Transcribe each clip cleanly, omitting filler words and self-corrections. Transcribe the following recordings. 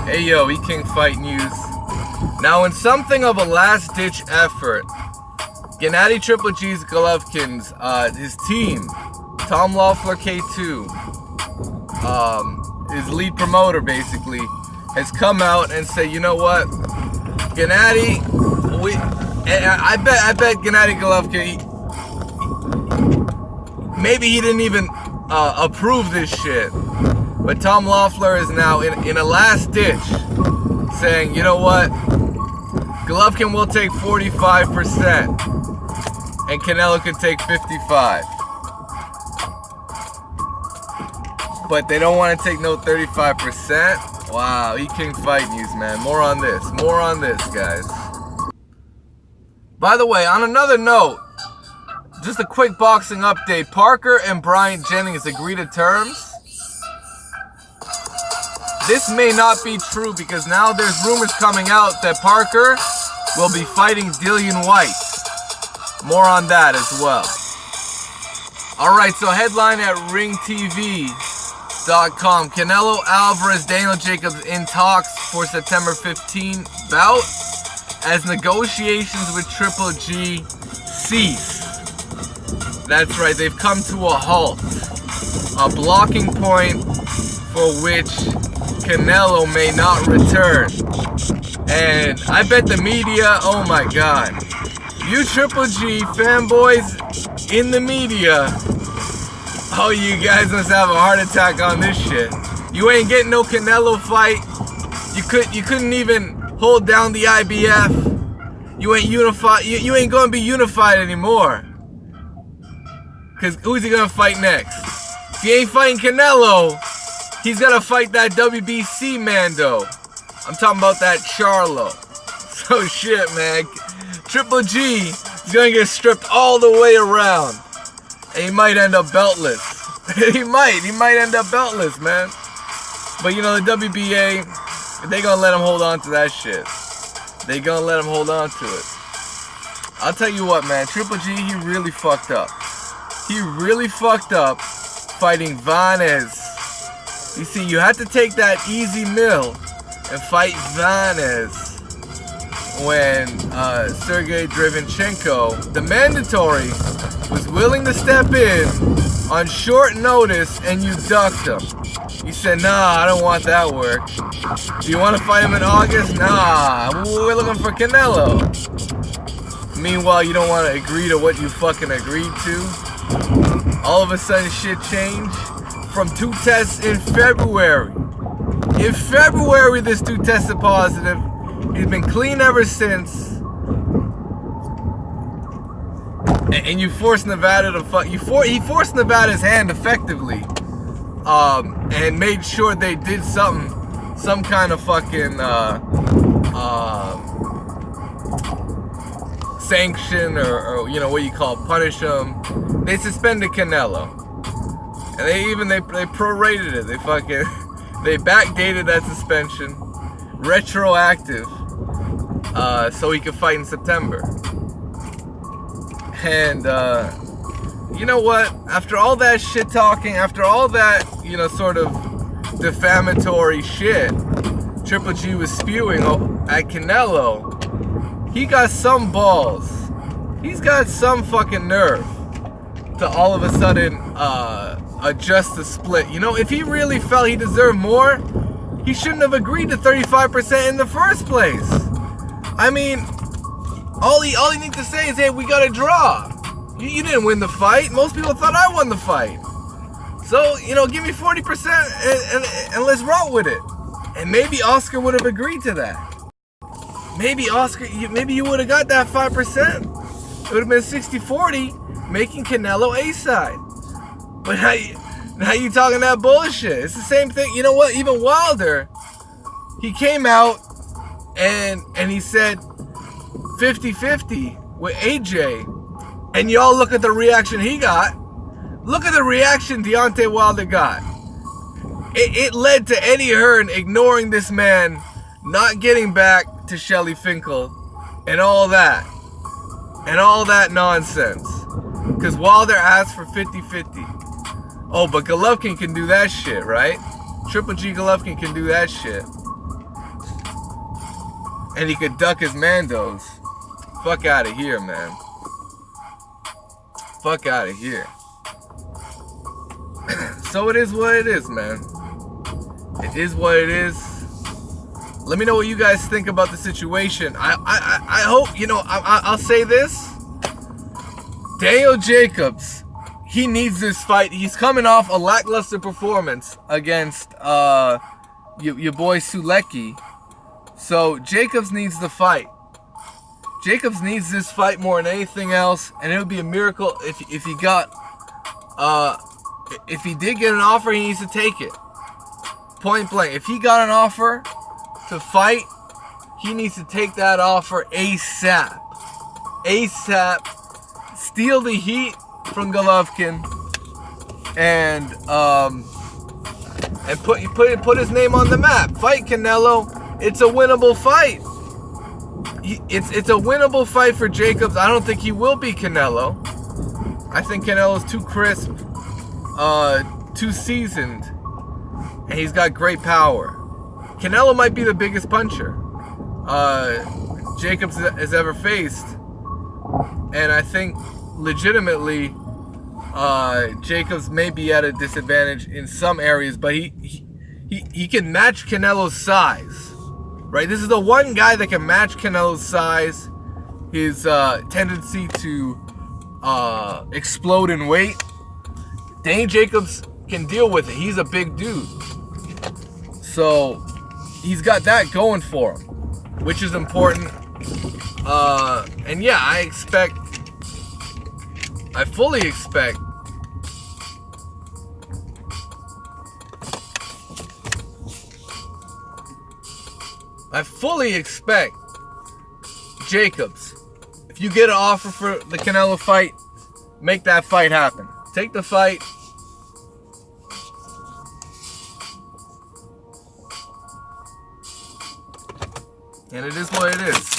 Hey yo, E-King Fight News. Now in something of a last-ditch effort, Gennady Triple G's Golovkin's, his team, Tom Loeffler K2, his lead promoter basically, has come out and said, you know what, Gennady, I bet Gennady Golovkin, maybe he didn't even approve this shit. But Tom Loeffler is now in a last ditch saying, you know what, Golovkin will take 45% and Canelo can take 55%. But they don't want to take no 35%. Wow, E-King Fight News, man. More on this, guys. By the way, on another note, just a quick boxing update. Parker and Bryant Jennings agree to terms. This may not be true because now there's rumors coming out that Parker will be fighting Dillian White. More on that as well. Alright, so headline at ringtv.com. Canelo, Alvarez, Daniel Jacobs in talks for September 15 bout as negotiations with Triple G cease. That's right, they've come to a halt. A blocking point for which Canelo may not return. And I bet the media, oh my god, you Triple G fanboys in the media, oh, you guys must have a heart attack on this shit. You ain't getting no Canelo fight. You couldn't even hold down the IBF. You ain't unified. You ain't gonna be unified anymore. Cause who's he gonna fight next? If he ain't fighting Canelo, he's gonna fight that WBC Mando. I'm talking about that Charlo. So shit, man. Triple G is gonna get stripped all the way around. And he might end up beltless. he might end up beltless, man. But you know, the WBA, they gonna let him hold on to that shit. They gonna let him hold on to it. I'll tell you what, man. Triple G, he really fucked up. He really fucked up fighting Vanez. You see, you had to take that easy mill and fight Vanez when Sergey Derevyanchenko, the mandatory, was willing to step in on short notice and you ducked him. You said, nah, I don't want that work. Do you want to fight him in August? Nah, we're looking for Canelo. Meanwhile, you don't want to agree to what you fucking agreed to. All of a sudden, shit changed. From 2 tests in February. In February, this dude tested positive. He's been clean ever since. And you forced Nevada to fuck. He forced Nevada's hand effectively. And made sure they did some kind of fucking sanction or you know what you call punish him. They suspended Canelo. And they prorated it. They backdated that suspension, retroactive, so he could fight in September. And you know what? After all that shit talking, after all that, you know, sort of defamatory shit Triple G was spewing at Canelo, he got some balls. He's got some fucking nerve to all of a sudden adjust the split. You know, if he really felt he deserved more, he shouldn't have agreed to 35% in the first place. I mean, all he needs to say is, hey, we got a draw. You didn't win the fight. Most people thought I won the fight. So, you know, give me 40% and let's roll with it. And maybe Oscar would have agreed to that. Maybe you would have got that 5%. It would have been 60-40, making Canelo A-side. But now you talking that bullshit. It's the same thing. You know what? Even Wilder, he came out and he said 50-50 with AJ. And y'all look at the reaction he got. Look at the reaction Deontay Wilder got. It led to Eddie Hearn ignoring this man, not getting back to Shelly Finkel, and all that nonsense. Because Wilder asked for 50-50. Oh, but Golovkin can do that shit, right? Triple G Golovkin can do that shit. and he could duck his Mandos. Fuck out of here, man. Fuck out of here. So it is what it is, man. It is what it is. Let me know what you guys think about the situation. I hope, you know, I'll say this. Daniel Jacobs, he needs this fight. He's coming off a lackluster performance against your boy Sulecki. So Jacobs needs the fight. Jacobs needs this fight more than anything else, and it would be a miracle if he got if he did get an offer, he needs to take it. Point blank. If he got an offer to fight, he needs to take that offer ASAP. ASAP. Steal the heat from Golovkin and put his name on the map. Fight Canelo. It's a winnable fight. It's a winnable fight for Jacobs. I don't think he will be Canelo. I think Canelo's too crisp, too seasoned, and he's got great power. Canelo might be the biggest puncher Jacobs has ever faced, and I think legitimately Jacobs may be at a disadvantage in some areas, but he can match Canelo's size. Right, this is the one guy that can match Canelo's size, his tendency to explode in weight. Dane Jacobs can deal with it. He's a big dude. So he's got that going for him, which is important. And yeah, I fully expect Jacobs, if you get an offer for the Canelo fight, make that fight happen. Take the fight. And it is what it is.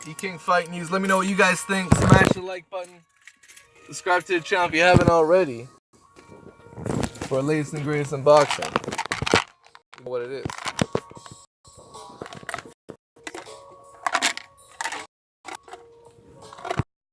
E-King Fight News. Let me know what you guys think. Smash the like button. Subscribe to the channel if you haven't already. For the latest and greatest in boxing. What it is.